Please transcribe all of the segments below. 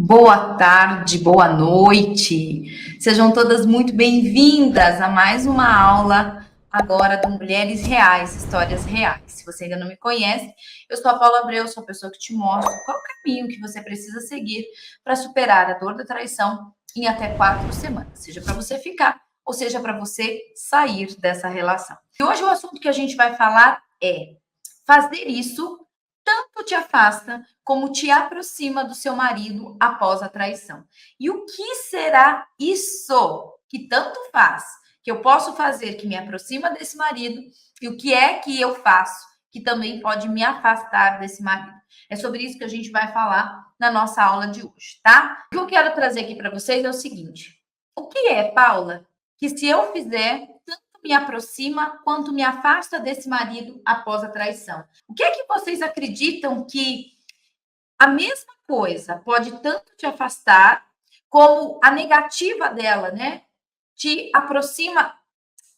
Boa tarde, boa noite. Sejam todas muito bem-vindas a mais uma aula agora do Mulheres Reais, Histórias Reais. Se você ainda não me conhece, eu sou a Paula Abreu, sou a pessoa que te mostra qual o caminho que você precisa seguir para superar a dor da traição em até 4 semanas, seja para você ficar ou seja para você sair dessa relação. E hoje o assunto que a gente vai falar é fazer isso tanto te afasta como te aproxima do seu marido após a traição. E o que será isso que tanto faz, que eu posso fazer que me aproxima desse marido, e o que é que eu faço que também pode me afastar desse marido? É sobre isso que a gente vai falar na nossa aula de hoje, tá? O que eu quero trazer aqui para vocês é o seguinte: o que é, Paula, que se eu fizer, tanto me aproxima quanto me afasta desse marido após a traição? O que é que vocês acreditam que a mesma coisa pode tanto te afastar, como a negativa dela, né? Te aproxima,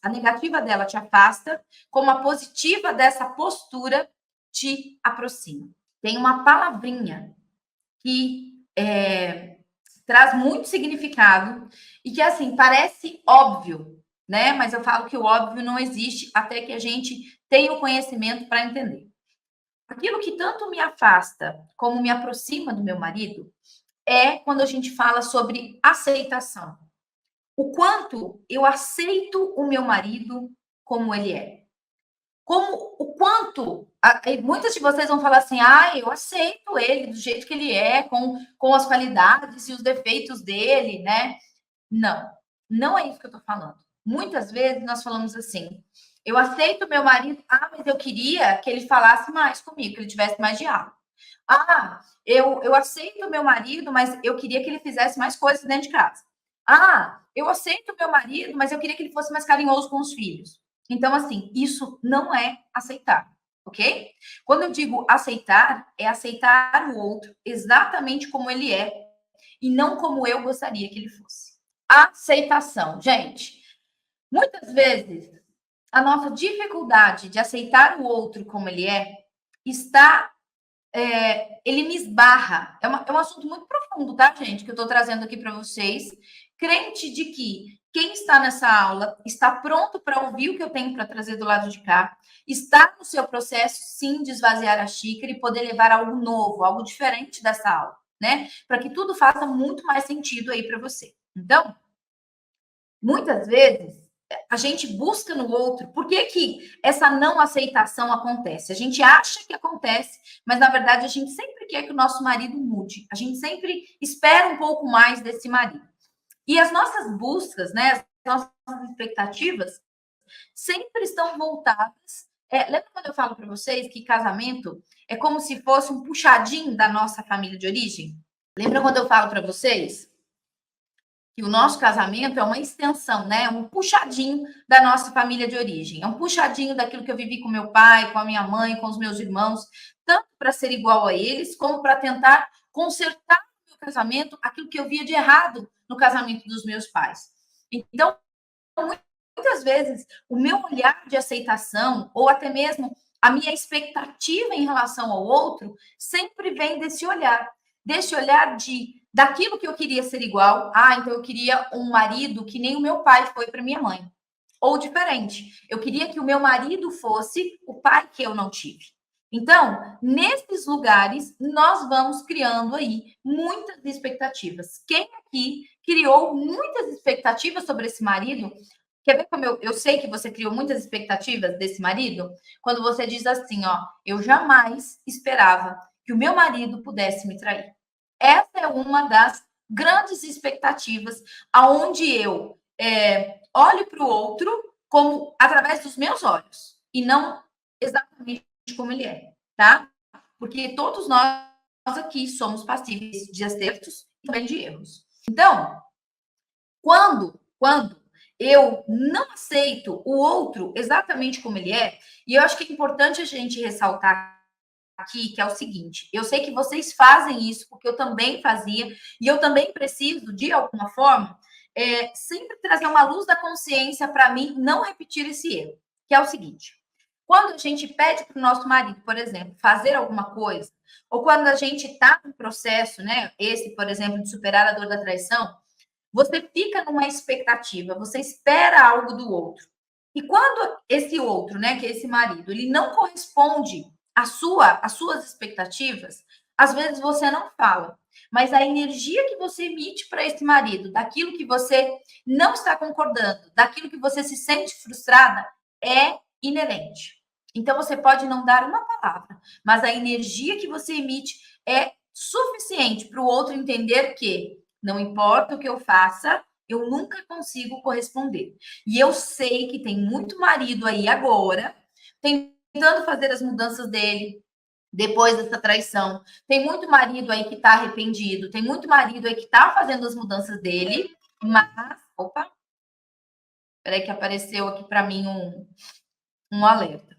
a negativa dela te afasta, como a positiva dessa postura te aproxima. Tem uma palavrinha que traz muito significado e que, assim, parece óbvio, né? Mas eu falo que o óbvio não existe até que a gente tenha o conhecimento para entender. Aquilo que tanto me afasta como me aproxima do meu marido é quando a gente fala sobre aceitação. O quanto eu aceito o meu marido como ele é. Como o quanto muitas de vocês vão falar assim: eu aceito ele do jeito que ele é, com as qualidades e os defeitos dele, né? Não, não é isso que eu tô falando. Muitas vezes nós falamos assim: eu aceito meu marido, mas eu queria que ele falasse mais comigo, que ele tivesse mais diálogo. Eu aceito meu marido, mas eu queria que ele fizesse mais coisas dentro de casa. Eu aceito meu marido, mas eu queria que ele fosse mais carinhoso com os filhos. Então, assim, isso não é aceitar, ok? Quando eu digo aceitar, é aceitar o outro exatamente como ele é e não como eu gostaria que ele fosse. Aceitação. Gente, muitas vezes a nossa dificuldade de aceitar o outro como ele é está. Ele me esbarra. É um assunto muito profundo, tá, gente? Que eu estou trazendo aqui para vocês. Crente de que quem está nessa aula está pronto para ouvir o que eu tenho para trazer do lado de cá, está no seu processo, sim, de esvaziar a xícara e poder levar algo novo, algo diferente dessa aula, né? Para que tudo faça muito mais sentido aí para você. Então, muitas vezes a gente busca no outro. Por que que essa não aceitação acontece? A gente acha que acontece, mas na verdade a gente sempre quer que o nosso marido mude. A gente sempre espera um pouco mais desse marido. E as nossas buscas, né, as nossas expectativas sempre estão voltadas. Lembra quando eu falo para vocês que casamento é como se fosse um puxadinho da nossa família de origem? Lembra quando eu falo para vocês que o nosso casamento é uma extensão, né? Um puxadinho da nossa família de origem. É um puxadinho daquilo que eu vivi com meu pai, com a minha mãe, com os meus irmãos, tanto para ser igual a eles, como para tentar consertar no meu casamento aquilo que eu via de errado no casamento dos meus pais. Então, muitas vezes, o meu olhar de aceitação, ou até mesmo a minha expectativa em relação ao outro, sempre vem desse olhar de daquilo que eu queria ser igual. Então eu queria um marido que nem o meu pai foi para minha mãe. Ou diferente, eu queria que o meu marido fosse o pai que eu não tive. Então, nesses lugares, nós vamos criando aí muitas expectativas. Quem aqui criou muitas expectativas sobre esse marido? Quer ver como eu sei que você criou muitas expectativas desse marido? Quando você diz assim, eu jamais esperava que o meu marido pudesse me trair. Essa é uma das grandes expectativas, aonde eu olho para o outro como através dos meus olhos e não exatamente como ele é, tá? Porque todos nós aqui somos passíveis de acertos e também de erros. Então, quando eu não aceito o outro exatamente como ele é, e eu acho que é importante a gente ressaltar aqui, que é o seguinte: eu sei que vocês fazem isso, porque eu também fazia, e eu também preciso, de alguma forma, sempre trazer uma luz da consciência para mim não repetir esse erro, que é o seguinte: Quando a gente pede para o nosso marido, por exemplo, fazer alguma coisa, ou quando a gente está no processo, né? Esse, por exemplo, de superar a dor da traição, você fica numa expectativa, você espera algo do outro. E quando esse outro, né, que é esse marido, ele não corresponde às suas expectativas, às vezes você não fala, mas a energia que você emite para esse marido, daquilo que você não está concordando, daquilo que você se sente frustrada, é inerente. Então você pode não dar uma palavra, mas a energia que você emite é suficiente para o outro entender que não importa o que eu faça, eu nunca consigo corresponder. E eu sei que tem muito marido aí agora tentando fazer as mudanças dele depois dessa traição. Tem muito marido aí que está arrependido, tem muito marido aí que está fazendo as mudanças dele, mas. Opa! Peraí, que apareceu aqui para mim um alerta.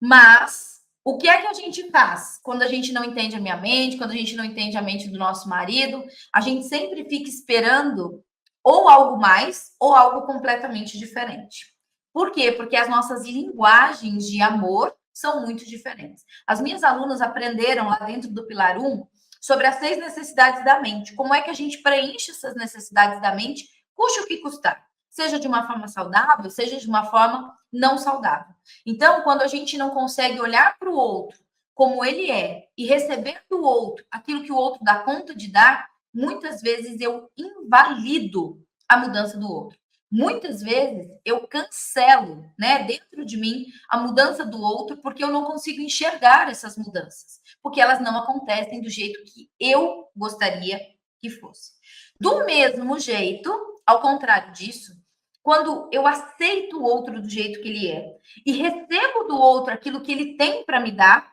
Mas o que é que a gente faz quando a gente não entende a minha mente, quando a gente não entende a mente do nosso marido? A gente sempre fica esperando ou algo mais ou algo completamente diferente. Por quê? Porque as nossas linguagens de amor são muito diferentes. As minhas alunas aprenderam lá dentro do Pilar 1 sobre as 6 necessidades da mente. Como é que a gente preenche essas necessidades da mente, custe o que custar. Seja de uma forma saudável, seja de uma forma não saudável. Então, quando a gente não consegue olhar para o outro como ele é e receber do outro aquilo que o outro dá conta de dar, muitas vezes eu invalido a mudança do outro. Muitas vezes eu cancelo, né, dentro de mim a mudança do outro porque eu não consigo enxergar essas mudanças, porque elas não acontecem do jeito que eu gostaria que fosse. Do mesmo jeito, ao contrário disso, quando eu aceito o outro do jeito que ele é e recebo do outro aquilo que ele tem para me dar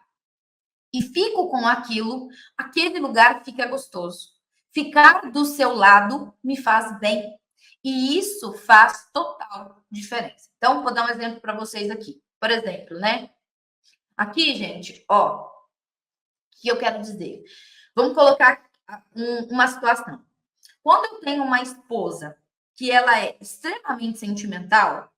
e fico com aquilo, aquele lugar fica gostoso. Ficar do seu lado me faz bem. E isso faz total diferença. Então, vou dar um exemplo para vocês aqui. Por exemplo, né? Aqui, gente, ó, o que eu quero dizer? Vamos colocar uma situação. Quando eu tenho uma esposa que ela é extremamente sentimental,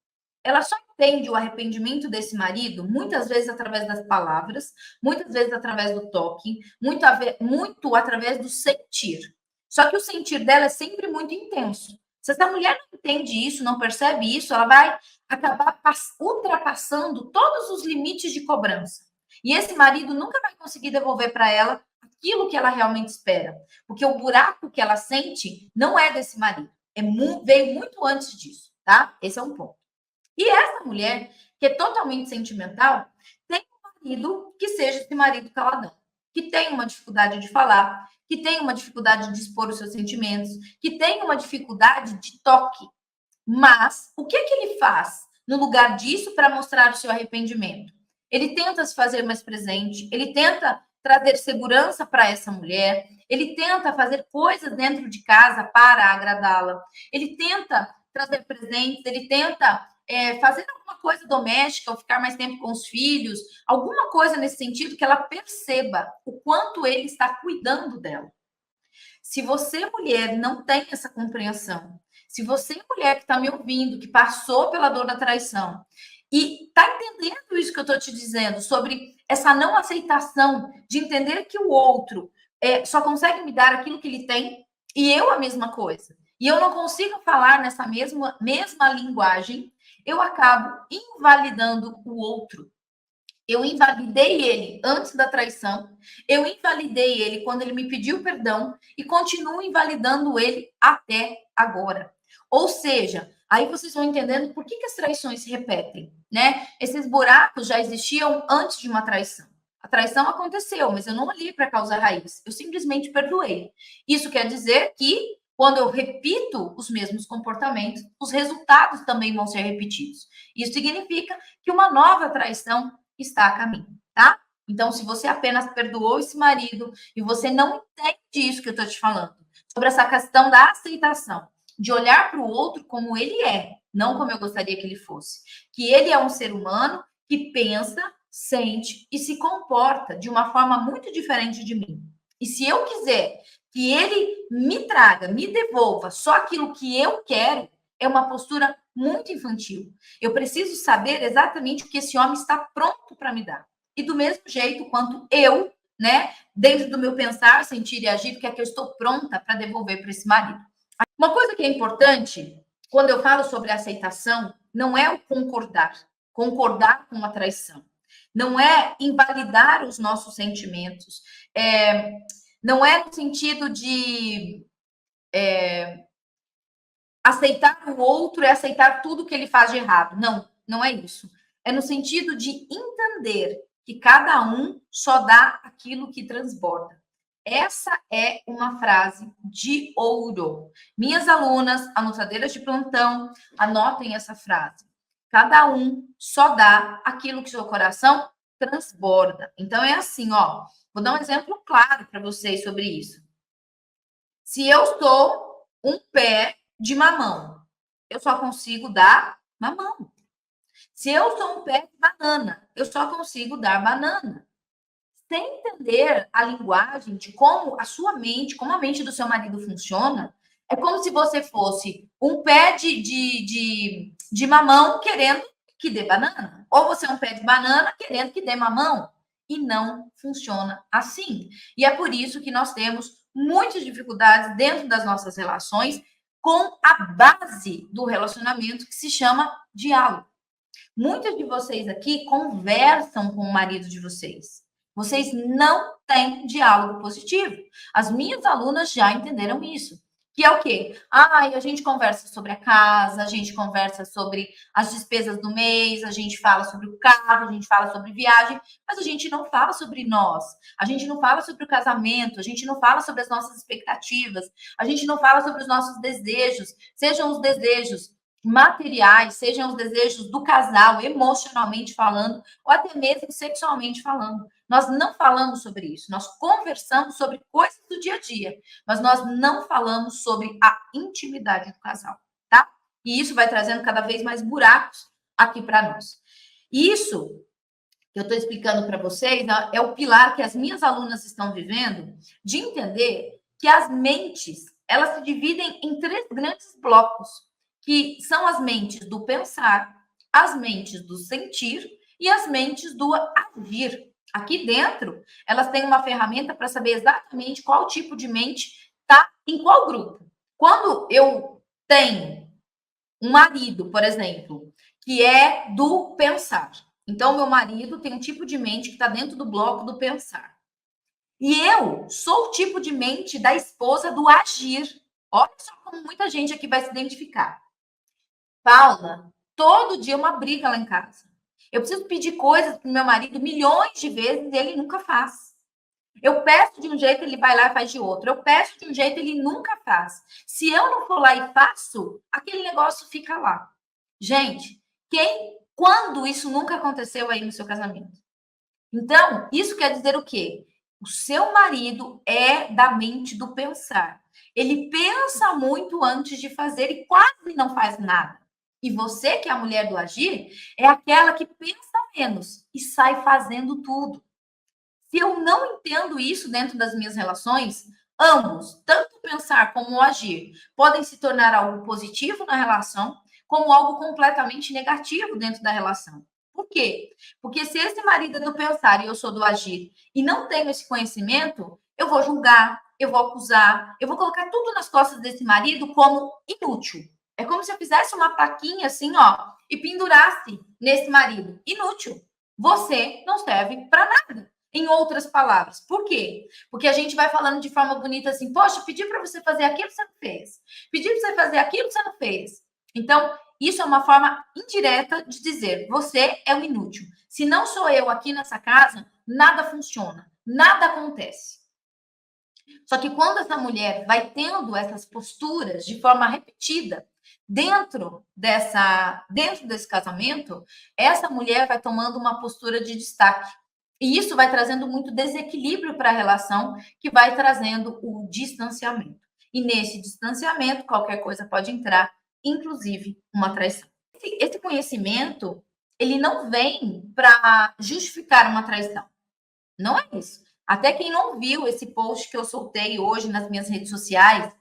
ela só entende o arrependimento desse marido muitas vezes através das palavras, muitas vezes através do toque, muito através do sentir. Só que o sentir dela é sempre muito intenso. Se essa mulher não entende isso, não percebe isso, ela vai acabar ultrapassando todos os limites de cobrança. E esse marido nunca vai conseguir devolver para ela aquilo que ela realmente espera, porque o buraco que ela sente não é desse marido, veio muito antes disso, tá? Esse é um ponto. E essa mulher, que é totalmente sentimental, tem um marido que seja esse marido caladão, que tem uma dificuldade de falar, que tem uma dificuldade de expor os seus sentimentos, que tem uma dificuldade de toque. Mas o que que ele faz no lugar disso para mostrar o seu arrependimento? Ele tenta se fazer mais presente, ele tenta trazer segurança para essa mulher, ele tenta fazer coisas dentro de casa para agradá-la, ele tenta trazer presentes, ele tenta fazer alguma coisa doméstica ou ficar mais tempo com os filhos, alguma coisa nesse sentido que ela perceba o quanto ele está cuidando dela. Se você, mulher, não tem essa compreensão, se você, mulher que está me ouvindo, que passou pela dor da traição, e está entendendo isso que eu estou te dizendo, sobre essa não aceitação de entender que o outro só consegue me dar aquilo que ele tem, e eu a mesma coisa, e eu não consigo falar nessa mesma linguagem, eu acabo invalidando o outro. Eu invalidei ele antes da traição, eu invalidei ele quando ele me pediu perdão e continuo invalidando ele até agora. Ou seja, aí vocês vão entendendo por que as traições se repetem, né? Esses buracos já existiam antes de uma traição. A traição aconteceu, mas eu não olhei para a causa raiz, eu simplesmente perdoei. Isso quer dizer que quando eu repito os mesmos comportamentos, os resultados também vão ser repetidos. Isso significa que uma nova traição está a caminho, tá? Então, se você apenas perdoou esse marido e você não entende isso que eu estou te falando, sobre essa questão da aceitação, de olhar para o outro como ele é, não como eu gostaria que ele fosse, que ele é um ser humano que pensa, sente e se comporta de uma forma muito diferente de mim. E se eu quiser que ele me traga, me devolva só aquilo que eu quero, é uma postura muito infantil. Eu preciso saber exatamente o que esse homem está pronto para me dar. E do mesmo jeito quanto eu, né, dentro do meu pensar, sentir e agir, o que é que eu estou pronta para devolver para esse marido. Uma coisa que é importante, quando eu falo sobre aceitação, não é o concordar com a traição. Não é invalidar os nossos sentimentos. Não é no sentido de aceitar o outro é aceitar tudo que ele faz de errado. Não, não é isso. É no sentido de entender que cada um só dá aquilo que transborda. Essa é uma frase de ouro. Minhas alunas, anotadeiras de plantão, anotem essa frase. Cada um só dá aquilo que seu coração transborda. Então é assim, ó. Vou dar um exemplo claro para vocês sobre isso. Se eu sou um pé de mamão, eu só consigo dar mamão. Se eu sou um pé de banana, eu só consigo dar banana. Sem entender a linguagem de como a sua mente, como a mente do seu marido funciona, é como se você fosse um pé de mamão querendo que dê banana. Ou você é um pé de banana querendo que dê mamão. E não funciona assim. E é por isso que nós temos muitas dificuldades dentro das nossas relações com a base do relacionamento que se chama diálogo. Muitos de vocês aqui conversam com o marido de vocês. Vocês não têm diálogo positivo. As minhas alunas já entenderam isso. Que é o quê? A gente conversa sobre a casa, a gente conversa sobre as despesas do mês, a gente fala sobre o carro, a gente fala sobre viagem, mas a gente não fala sobre nós. A gente não fala sobre o casamento, a gente não fala sobre as nossas expectativas, a gente não fala sobre os nossos desejos, sejam os desejos materiais, sejam os desejos do casal, emocionalmente falando, ou até mesmo sexualmente falando. Nós não falamos sobre isso. Nós conversamos sobre coisas do dia a dia, mas nós não falamos sobre a intimidade do casal, tá? E isso vai trazendo cada vez mais buracos aqui para nós. Isso que eu estou explicando para vocês é o pilar que as minhas alunas estão vivendo, de entender que as mentes, elas se dividem em 3 grandes blocos, que são as mentes do pensar, as mentes do sentir e as mentes do agir. Aqui dentro, elas têm uma ferramenta para saber exatamente qual tipo de mente está em qual grupo. Quando eu tenho um marido, por exemplo, que é do pensar. Então, meu marido tem um tipo de mente que está dentro do bloco do pensar. E eu sou o tipo de mente da esposa do agir. Olha só como muita gente aqui vai se identificar. Paula, todo dia é uma briga lá em casa. Eu preciso pedir coisas para o meu marido milhões de vezes e ele nunca faz. Eu peço de um jeito, ele vai lá e faz de outro. Eu peço de um jeito, ele nunca faz. Se eu não for lá e faço, aquele negócio fica lá. Gente, quando isso nunca aconteceu aí no seu casamento? Então, isso quer dizer o quê? O seu marido é da mente do pensar. Ele pensa muito antes de fazer e quase não faz nada. E você, que é a mulher do agir, é aquela que pensa menos e sai fazendo tudo. Se eu não entendo isso dentro das minhas relações, ambos, tanto pensar como o agir, podem se tornar algo positivo na relação, como algo completamente negativo dentro da relação. Por quê? Porque se esse marido é do pensar e eu sou do agir e não tenho esse conhecimento, eu vou julgar, eu vou acusar, eu vou colocar tudo nas costas desse marido como inútil. É como se eu fizesse uma plaquinha assim, ó, e pendurasse nesse marido. Inútil. Você não serve para nada. Em outras palavras. Por quê? Porque a gente vai falando de forma bonita assim, poxa, pedi para você fazer aquilo, você não fez. Pedi para você fazer aquilo, você não fez. Então, isso é uma forma indireta de dizer, você é um inútil. Se não sou eu aqui nessa casa, nada funciona, nada acontece. Só que quando essa mulher vai tendo essas posturas de forma repetida, dentro desse casamento, essa mulher vai tomando uma postura de destaque. E isso vai trazendo muito desequilíbrio para a relação, que vai trazendo o distanciamento. E nesse distanciamento, qualquer coisa pode entrar, inclusive uma traição. Esse conhecimento, ele não vem para justificar uma traição. Não é isso. Até quem não viu esse post que eu soltei hoje nas minhas redes sociais,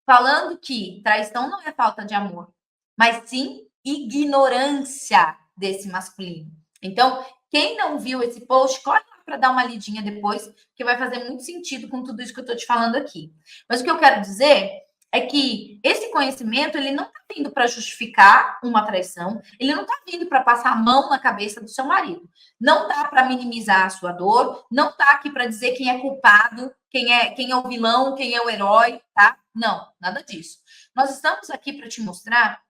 falando que traição não é falta de amor. mas sim ignorância desse masculino. Então, quem não viu esse post, corre lá para dar uma lidinha depois, que vai fazer muito sentido com tudo isso que eu estou te falando aqui. Mas o que eu quero dizer é que esse conhecimento ele não está vindo para justificar uma traição, ele não está vindo para passar a mão na cabeça do seu marido, não está para minimizar a sua dor, não está aqui para dizer quem é culpado, quem é o vilão, quem é o herói, tá? Não, nada disso. Nós estamos aqui para te mostrar,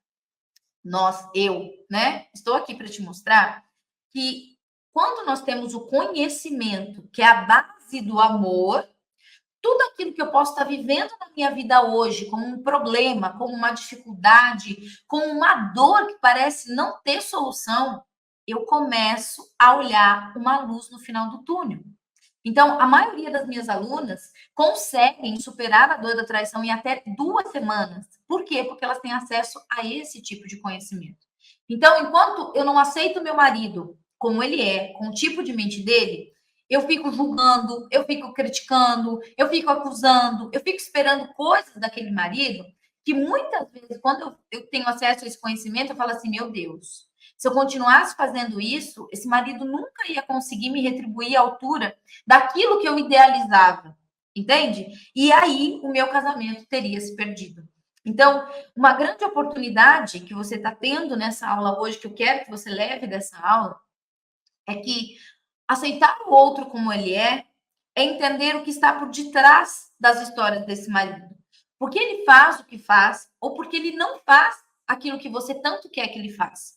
né? Estou aqui para te mostrar que quando nós temos o conhecimento, que é a base do amor, tudo aquilo que eu posso estar vivendo na minha vida hoje, como um problema, como uma dificuldade, como uma dor que parece não ter solução, eu começo a olhar uma luz no final do túnel. Então, a maioria das minhas alunas conseguem superar a dor da traição em até 2 semanas. Por quê? Porque elas têm acesso a esse tipo de conhecimento. Então, enquanto eu não aceito meu marido como ele é, com o tipo de mente dele, eu fico julgando, eu fico criticando, eu fico acusando, eu fico esperando coisas daquele marido que muitas vezes, quando eu tenho acesso a esse conhecimento, eu falo assim, meu Deus, se eu continuasse fazendo isso, esse marido nunca ia conseguir me retribuir à altura daquilo que eu idealizava, entende? E aí o meu casamento teria se perdido. Então, uma grande oportunidade que você está tendo nessa aula hoje, que eu quero que você leve dessa aula, é que aceitar o outro como ele é entender o que está por detrás das histórias desse marido. Por que ele faz o que faz, ou porque ele não faz aquilo que você tanto quer que ele faça.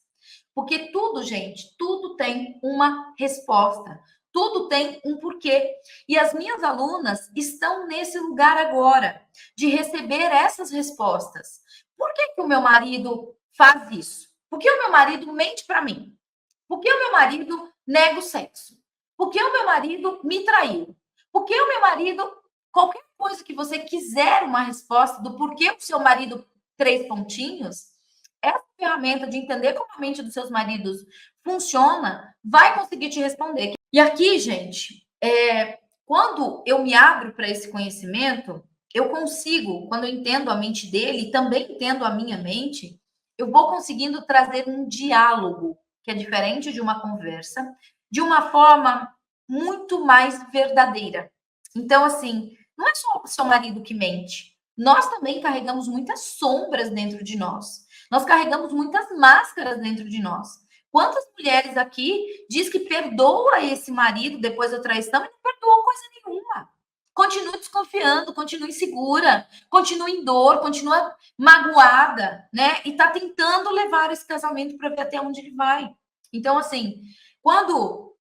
Porque tudo, gente, tudo tem uma resposta. Tudo tem um porquê. E as minhas alunas estão nesse lugar agora, de receber essas respostas. Por que, que o meu marido faz isso? Por que o meu marido mente para mim? Por que o meu marido nega o sexo? Por que o meu marido me traiu? Por que o meu marido. Qualquer coisa que você quiser uma resposta do porquê o seu marido 3 pontinhos, essa ferramenta de entender como a mente dos seus maridos funciona vai conseguir te responder. E aqui, gente, quando eu me abro para esse conhecimento, eu consigo, quando eu entendo a mente dele e também entendo a minha mente, eu vou conseguindo trazer um diálogo que é diferente de uma conversa, de uma forma muito mais verdadeira. Então, assim, não é só o seu marido que mente. Nós também carregamos muitas sombras dentro de nós. Nós carregamos muitas máscaras dentro de nós. Quantas mulheres aqui diz que perdoa esse marido depois da traição e não perdoou coisa nenhuma? Continua desconfiando, continua insegura, continua em dor, continua magoada, né? E tá tentando levar esse casamento para ver até onde ele vai. Então, assim, quando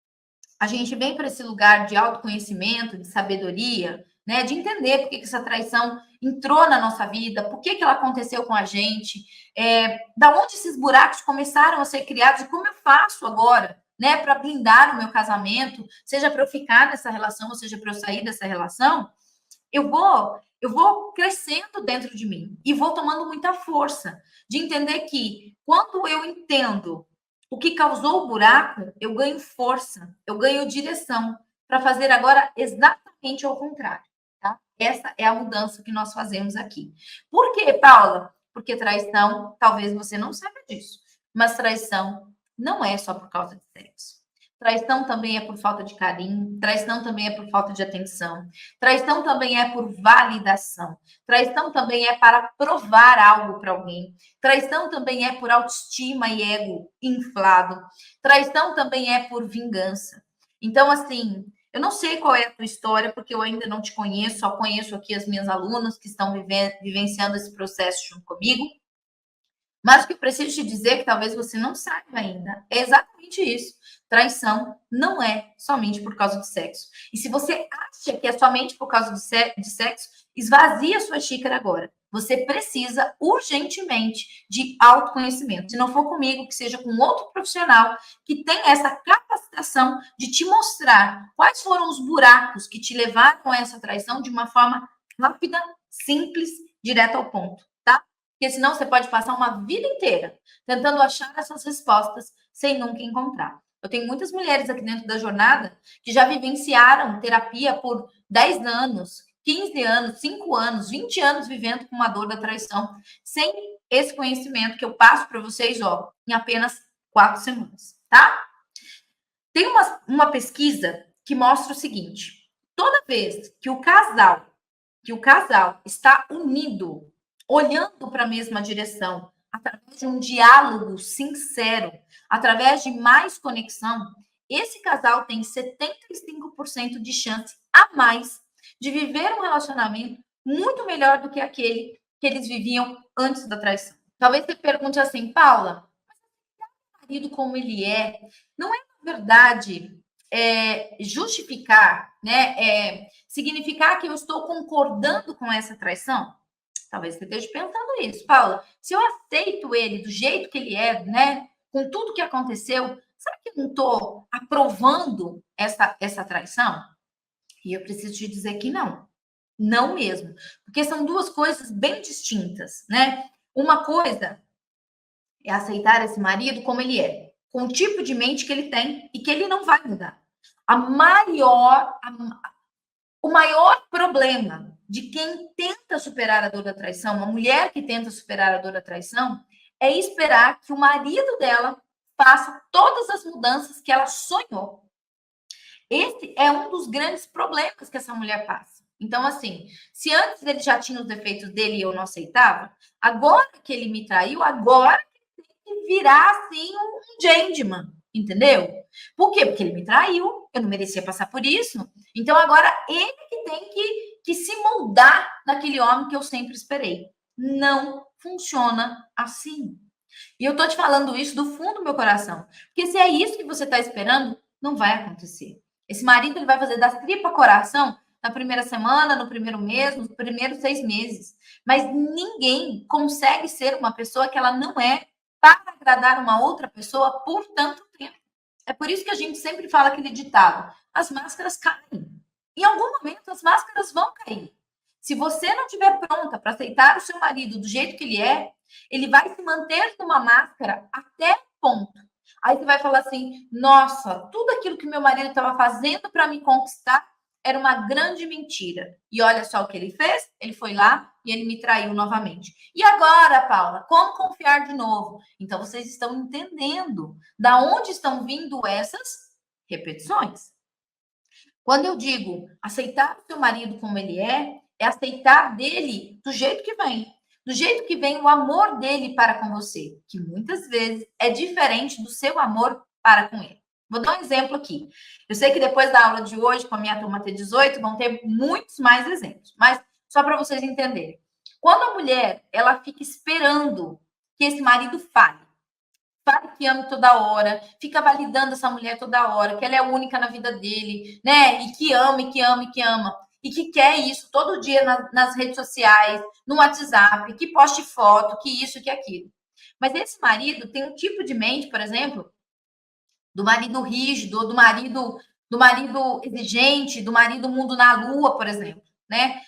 a gente vem para esse lugar de autoconhecimento, de sabedoria, né, de entender por que essa traição entrou na nossa vida, por que ela aconteceu com a gente, da onde esses buracos começaram a ser criados e como eu faço agora, né, para blindar o meu casamento, seja para eu ficar nessa relação, ou seja para eu sair dessa relação, eu vou crescendo dentro de mim e vou tomando muita força de entender que quando eu entendo o que causou o buraco, eu ganho força, eu ganho direção para fazer agora exatamente ao contrário, tá? Essa é a mudança que nós fazemos aqui. Por quê, Paula? Porque traição, talvez você não saiba disso, mas traição não é só por causa de sexo. Traição também é por falta de carinho, traição também é por falta de atenção, traição também é por validação, traição também é para provar algo para alguém, traição também é por autoestima e ego inflado, traição também é por vingança. Então, assim, eu não sei qual é a tua história, porque eu ainda não te conheço, só conheço aqui as minhas alunas que estão vivenciando esse processo junto comigo. Mas o que eu preciso te dizer, que talvez você não saiba ainda, é exatamente isso. Traição não é somente por causa do sexo. E se você acha que é somente por causa de sexo, esvazie a sua xícara agora. Você precisa urgentemente de autoconhecimento. Se não for comigo, que seja com outro profissional que tem essa capacitação de te mostrar quais foram os buracos que te levaram a essa traição de uma forma rápida, simples, direta ao ponto. Porque senão você pode passar uma vida inteira tentando achar essas respostas sem nunca encontrar. Eu tenho muitas mulheres aqui dentro da jornada que já vivenciaram terapia por 10 anos, 15 anos, 5 anos, 20 anos vivendo com uma dor da traição, sem esse conhecimento que eu passo para vocês, ó, em apenas 4 semanas, tá? Tem uma pesquisa que mostra o seguinte: toda vez que o casal está unido, olhando para a mesma direção, através de um diálogo sincero, através de mais conexão, esse casal tem 75% de chance a mais de viver um relacionamento muito melhor do que aquele que eles viviam antes da traição. Talvez você pergunte assim, Paula, o marido como ele é, não é na verdade justificar, né? Significar que eu estou concordando com essa traição? Talvez você esteja pensando isso, Paula. Se eu aceito ele do jeito que ele é, né? Com tudo que aconteceu, será que eu não estou aprovando essa traição? E eu preciso te dizer que não. Não mesmo. Porque são duas coisas bem distintas, né? Uma coisa é aceitar esse marido como ele é, com o tipo de mente que ele tem e que ele não vai mudar. O maior problema de quem tenta superar a dor da traição, uma mulher que tenta superar a dor da traição, é esperar que o marido dela faça todas as mudanças que ela sonhou. Esse é um dos grandes problemas que essa mulher passa. Então, assim, se antes ele já tinha os defeitos dele e eu não aceitava, agora que ele me traiu, agora que virar, assim, um gentleman, entendeu? Por quê? Porque ele me traiu, eu não merecia passar por isso. Então, agora ele que tem que se moldar naquele homem que eu sempre esperei. Não funciona assim. E eu tô te falando isso do fundo do meu coração. Porque se é isso que você está esperando, não vai acontecer. Esse marido ele vai fazer das tripas coração na primeira semana, no primeiro mês, nos primeiros 6 meses. Mas ninguém consegue ser uma pessoa que ela não é para agradar uma outra pessoa por tanto tempo. É por isso que a gente sempre fala aquele ditado: as máscaras caem. Em algum momento as máscaras vão cair. Se você não estiver pronta para aceitar o seu marido do jeito que ele vai se manter numa máscara até ponto. Aí você vai falar assim: nossa, tudo aquilo que meu marido estava fazendo para me conquistar era uma grande mentira. E olha só o que ele fez: ele foi lá e ele me traiu novamente. E agora, Paula, como confiar de novo? Então vocês estão entendendo da onde estão vindo essas repetições. Quando eu digo aceitar o seu marido como ele é aceitar dele do jeito que vem. Do jeito que vem o amor dele para com você, que muitas vezes é diferente do seu amor para com ele. Vou dar um exemplo aqui. Eu sei que depois da aula de hoje, com a minha turma T18, vão ter muitos mais exemplos, mas só para vocês entenderem. Quando a mulher, ela fica esperando que esse marido fale que ama toda hora, fica validando essa mulher toda hora, que ela é única na vida dele, né? E que ama, e que ama, e que ama. E que quer isso todo dia nas redes sociais, no WhatsApp, que poste foto, que isso, que aquilo. Mas esse marido tem um tipo de mente, por exemplo, do marido rígido, do marido exigente, do marido mundo na lua, por exemplo, né?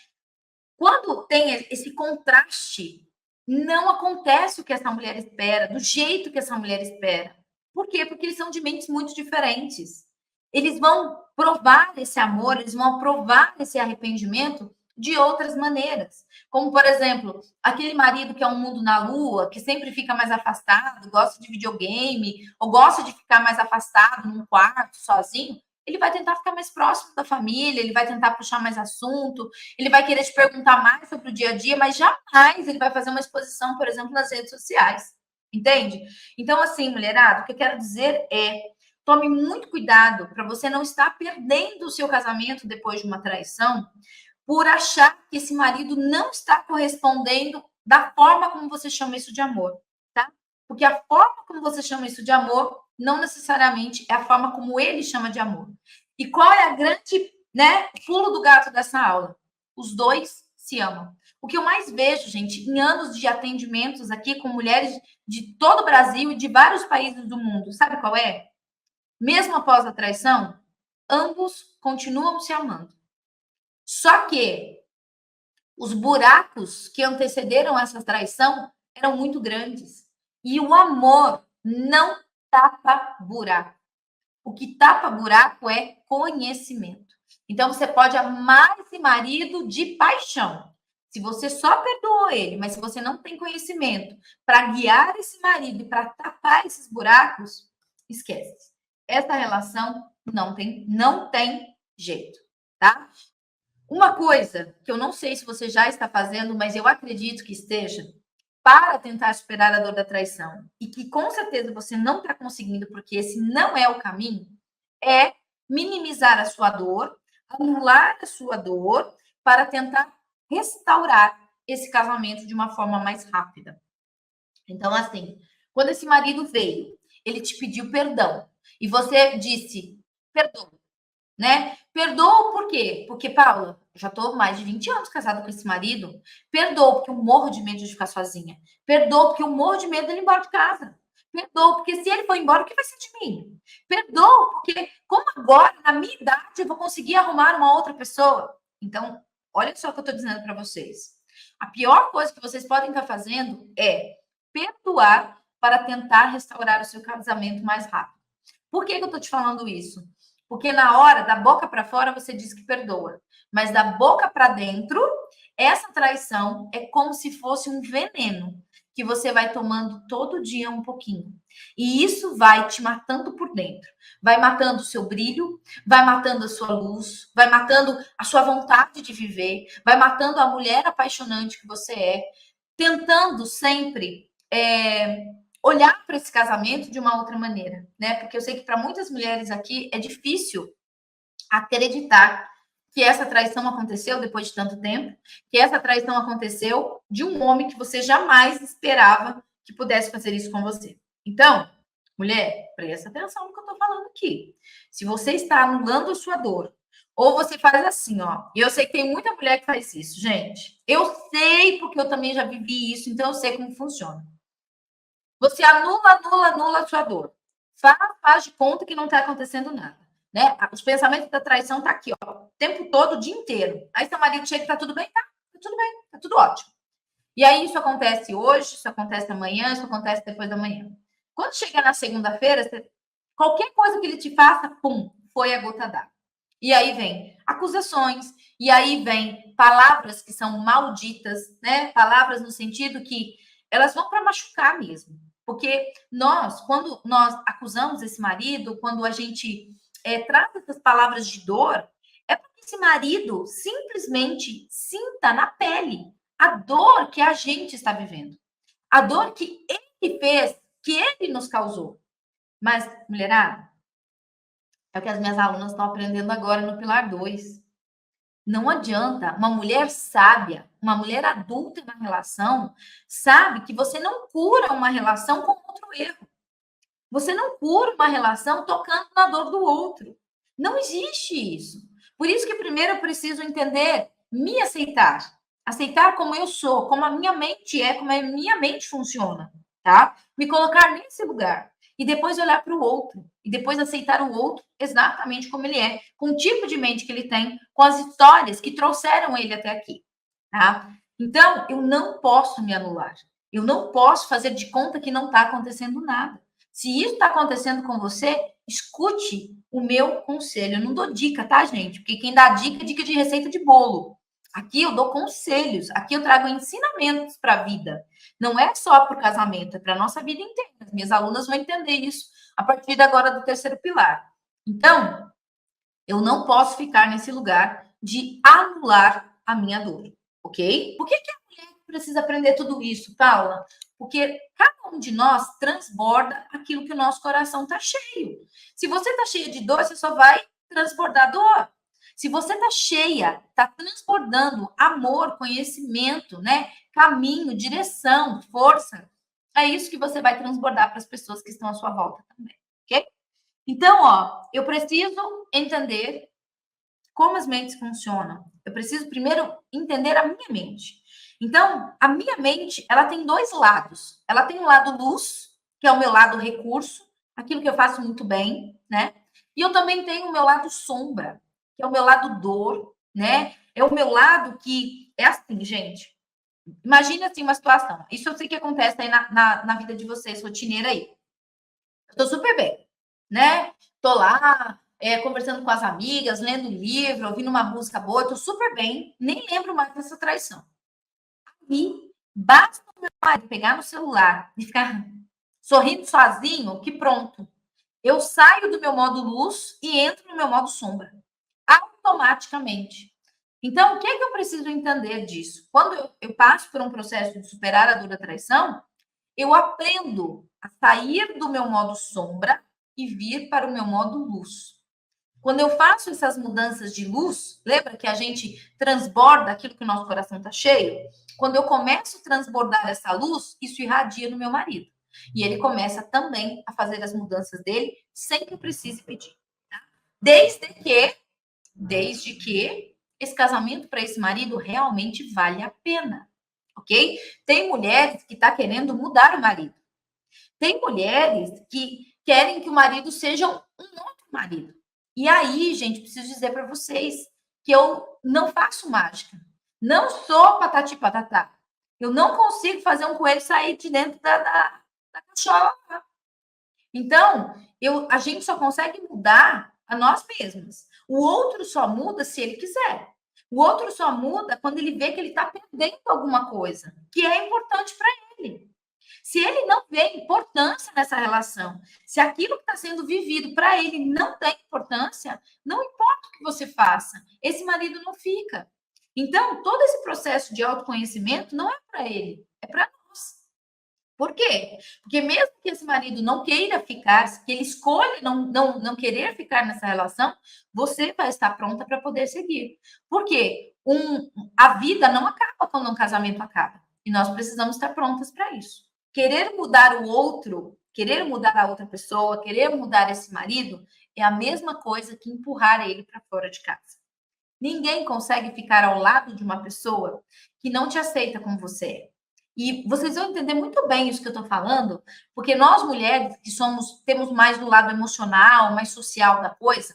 Quando tem esse contraste, não acontece o que essa mulher espera, do jeito que essa mulher espera. Por quê? Porque eles são de mentes muito diferentes. Eles vão provar esse amor, eles vão provar esse arrependimento de outras maneiras. Como, por exemplo, aquele marido que é um mundo na lua, que sempre fica mais afastado, gosta de videogame, ou gosta de ficar mais afastado num quarto, sozinho, ele vai tentar ficar mais próximo da família, ele vai tentar puxar mais assunto, ele vai querer te perguntar mais sobre o dia a dia, mas jamais ele vai fazer uma exposição, por exemplo, nas redes sociais. Entende? Então, assim, mulherada, o que eu quero dizer é: tome muito cuidado para você não estar perdendo o seu casamento depois de uma traição por achar que esse marido não está correspondendo da forma como você chama isso de amor, tá? Porque a forma como você chama isso de amor não necessariamente é a forma como ele chama de amor. E qual é a grande, né, pulo do gato dessa aula? Os dois se amam. O que eu mais vejo, gente, em anos de atendimentos aqui com mulheres de todo o Brasil e de vários países do mundo, sabe qual é? Mesmo após a traição, ambos continuam se amando. Só que os buracos que antecederam essa traição eram muito grandes. E o amor não tapa buraco. O que tapa buraco é conhecimento. Então, você pode amar esse marido de paixão. Se você só perdoou ele, mas se você não tem conhecimento para guiar esse marido e para tapar esses buracos, esquece. Essa relação não tem jeito, tá? Uma coisa que eu não sei se você já está fazendo, mas eu acredito que esteja, para tentar superar a dor da traição, e que com certeza você não está conseguindo, porque esse não é o caminho, é minimizar a sua dor, anular a sua dor, para tentar restaurar esse casamento de uma forma mais rápida. Então, assim, quando esse marido veio, ele te pediu perdão, e você disse, perdoa, né? Perdoa por quê? Porque, Paula, já estou mais de 20 anos casada com esse marido. Perdoa porque eu morro de medo de ficar sozinha. Perdoa porque eu morro de medo dele ir embora de casa. Perdoa porque se ele for embora, o que vai ser de mim? Perdoa porque, como agora, na minha idade, eu vou conseguir arrumar uma outra pessoa. Então, olha só o que eu estou dizendo para vocês. A pior coisa que vocês podem estar fazendo é perdoar para tentar restaurar o seu casamento mais rápido. Por que eu estou te falando isso? Porque na hora, da boca para fora, você diz que perdoa. Mas da boca para dentro, essa traição é como se fosse um veneno que você vai tomando todo dia um pouquinho. E isso vai te matando por dentro. Vai matando o seu brilho, vai matando a sua luz, vai matando a sua vontade de viver, vai matando a mulher apaixonante que você é, tentando sempre olhar para esse casamento de uma outra maneira, né? Porque eu sei que para muitas mulheres aqui é difícil acreditar que essa traição aconteceu depois de tanto tempo, que essa traição aconteceu de um homem que você jamais esperava que pudesse fazer isso com você. Então, mulher, presta atenção no que eu estou falando aqui. Se você está anulando a sua dor, ou você faz assim, ó. E eu sei que tem muita mulher que faz isso, gente. Eu sei porque eu também já vivi isso, então eu sei como funciona. Você anula a sua dor. Faz de conta que não está acontecendo nada. Né? Os pensamentos da traição tá aqui, ó, o tempo todo, o dia inteiro. Aí seu marido chega e tá tudo bem? Tá tudo bem, tá tudo ótimo. E aí isso acontece hoje, isso acontece amanhã, isso acontece depois da manhã. Quando chega na segunda-feira, qualquer coisa que ele te faça, pum, foi a gota d'água. E aí vem acusações, e aí vem palavras que são malditas, né? Palavras no sentido que elas vão para machucar mesmo. Porque quando nós acusamos esse marido, quando a gente traz essas palavras de dor, é porque esse marido simplesmente sinta na pele a dor que a gente está vivendo. A dor que ele fez, que ele nos causou. Mas, mulherada, é o que as minhas alunas estão aprendendo agora no Pilar 2. Não adianta. Uma mulher sábia, uma mulher adulta na relação, sabe que você não cura uma relação com outro erro. Você não cura uma relação tocando na dor do outro. Não existe isso. Por isso que primeiro eu preciso entender, me aceitar. Aceitar como eu sou, como a minha mente é, como a minha mente funciona, tá? Me colocar nesse lugar. E depois olhar para o outro. E depois aceitar o outro exatamente como ele é, com o tipo de mente que ele tem, com as histórias que trouxeram ele até aqui, tá? Então, eu não posso me anular. Eu não posso fazer de conta que não está acontecendo nada. Se isso está acontecendo com você, escute o meu conselho. Eu não dou dica, tá, gente? Porque quem dá dica é dica de receita de bolo. Aqui eu dou conselhos, aqui eu trago ensinamentos para a vida. Não é só para o casamento, é para a nossa vida inteira. As minhas alunas vão entender isso a partir de agora do terceiro pilar. Então, eu não posso ficar nesse lugar de anular a minha dor, ok? Por que a mulher precisa aprender tudo isso, Paula? Porque cada um de nós transborda aquilo que o nosso coração está cheio. Se você está cheia de dor, você só vai transbordar dor. Se você está cheia, está transbordando amor, conhecimento, né? Caminho, direção, força, é isso que você vai transbordar para as pessoas que estão à sua volta também, ok? Então, ó, eu preciso entender como as mentes funcionam. Eu preciso primeiro entender a minha mente. Então, a minha mente, ela tem dois lados. Ela tem um lado luz, que é o meu lado recurso, aquilo que eu faço muito bem, né? E eu também tenho o meu lado sombra, que é o meu lado dor, né? É o meu lado que é assim, gente. Imagine assim uma situação. Isso eu sei que acontece aí na vida de vocês, rotineira aí. Eu tô super bem, né? Tô lá, conversando com as amigas, lendo livro, ouvindo uma música boa, tô super bem, nem lembro mais dessa traição. E basta o meu marido pegar no celular e ficar sorrindo sozinho, que pronto. Eu saio do meu modo luz e entro no meu modo sombra, automaticamente. Então, o que é que eu preciso entender disso? Quando eu passo por um processo de superar a dor da traição, eu aprendo a sair do meu modo sombra e vir para o meu modo luz. Quando eu faço essas mudanças de luz, lembra que a gente transborda aquilo que o nosso coração está cheio? Quando eu começo a transbordar essa luz, isso irradia no meu marido. E ele começa também a fazer as mudanças dele sem que eu precise pedir. Tá? Desde que esse casamento para esse marido realmente vale a pena. Ok? Tem mulheres que estão querendo mudar o marido. Tem mulheres que querem que o marido seja um outro marido. E aí, gente, preciso dizer para vocês que eu não faço mágica. Não sou patati patatá. Eu não consigo fazer um coelho sair de dentro da cachola. Então, a gente só consegue mudar a nós mesmas. O outro só muda se ele quiser. O outro só muda quando ele vê que ele está perdendo alguma coisa que é importante para ele. Se ele não vê importância nessa relação, se aquilo que está sendo vivido para ele não tem importância, não importa o que você faça, esse marido não fica. Então, todo esse processo de autoconhecimento não é para ele, é para nós. Por quê? Porque mesmo que esse marido não queira ficar, que ele escolha não querer ficar nessa relação, você vai estar pronta para poder seguir. Por quê? A vida não acaba quando um casamento acaba. E nós precisamos estar prontas para isso. Querer mudar o outro, querer mudar a outra pessoa, querer mudar esse marido, é a mesma coisa que empurrar ele para fora de casa. Ninguém consegue ficar ao lado de uma pessoa que não te aceita como você é. E vocês vão entender muito bem isso que eu estou falando, porque nós mulheres que temos mais do lado emocional, mais social da coisa,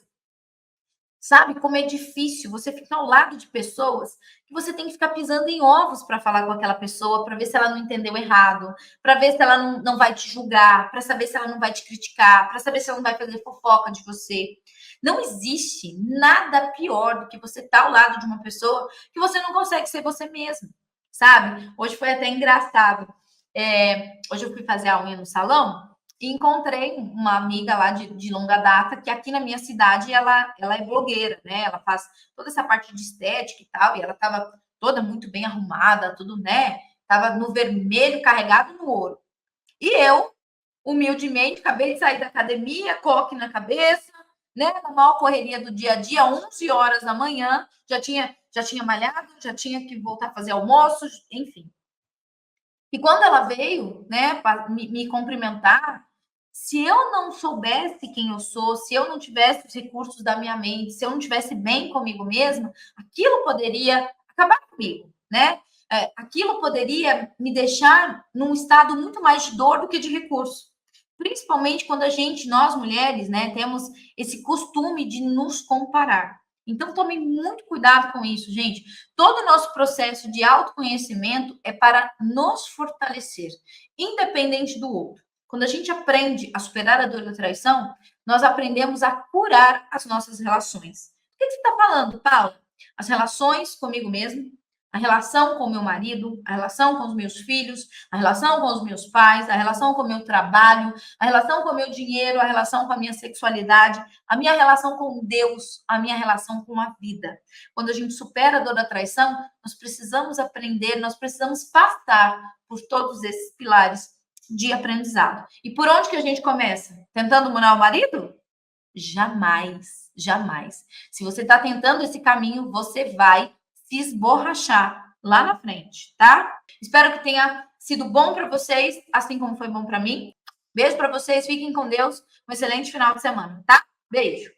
sabe como é difícil você ficar ao lado de pessoas que você tem que ficar pisando em ovos para falar com aquela pessoa, para ver se ela não entendeu errado, para ver se ela não vai te julgar, para saber se ela não vai te criticar, para saber se ela não vai fazer fofoca de você. Não existe nada pior do que você estar ao lado de uma pessoa que você não consegue ser você mesmo, sabe? Hoje foi até engraçado. Hoje eu fui fazer a unha no salão e encontrei uma amiga lá de longa data, que aqui na minha cidade ela é blogueira, né? Ela faz toda essa parte de estética e tal, e ela estava toda muito bem arrumada, tudo, né? Tava no vermelho carregado no ouro. E eu, humildemente, acabei de sair da academia, coque na cabeça, né? Na maior correria do dia a dia, 11 horas da manhã, já tinha malhado, já tinha que voltar a fazer almoço, enfim. E quando ela veio, né, para me cumprimentar, se eu não soubesse quem eu sou, se eu não tivesse os recursos da minha mente, se eu não tivesse bem comigo mesma, aquilo poderia acabar comigo, né? Aquilo poderia me deixar num estado muito mais de dor do que de recurso. Principalmente quando nós mulheres, né, temos esse costume de nos comparar. Então, tome muito cuidado com isso, gente. Todo o nosso processo de autoconhecimento é para nos fortalecer, independente do outro. Quando a gente aprende a superar a dor da traição, nós aprendemos a curar as nossas relações. O que você está falando, Paula? As relações comigo mesmo, a relação com o meu marido, a relação com os meus filhos, a relação com os meus pais, a relação com o meu trabalho, a relação com o meu dinheiro, a relação com a minha sexualidade, a minha relação com Deus, a minha relação com a vida. Quando a gente supera a dor da traição, nós precisamos aprender, nós precisamos passar por todos esses pilares de aprendizado. E por onde que a gente começa? Tentando mudar o marido? Jamais, jamais. Se você está tentando esse caminho, você vai se esborrachar lá na frente, tá? Espero que tenha sido bom para vocês, assim como foi bom para mim. Beijo para vocês, fiquem com Deus. Um excelente final de semana, tá? Beijo.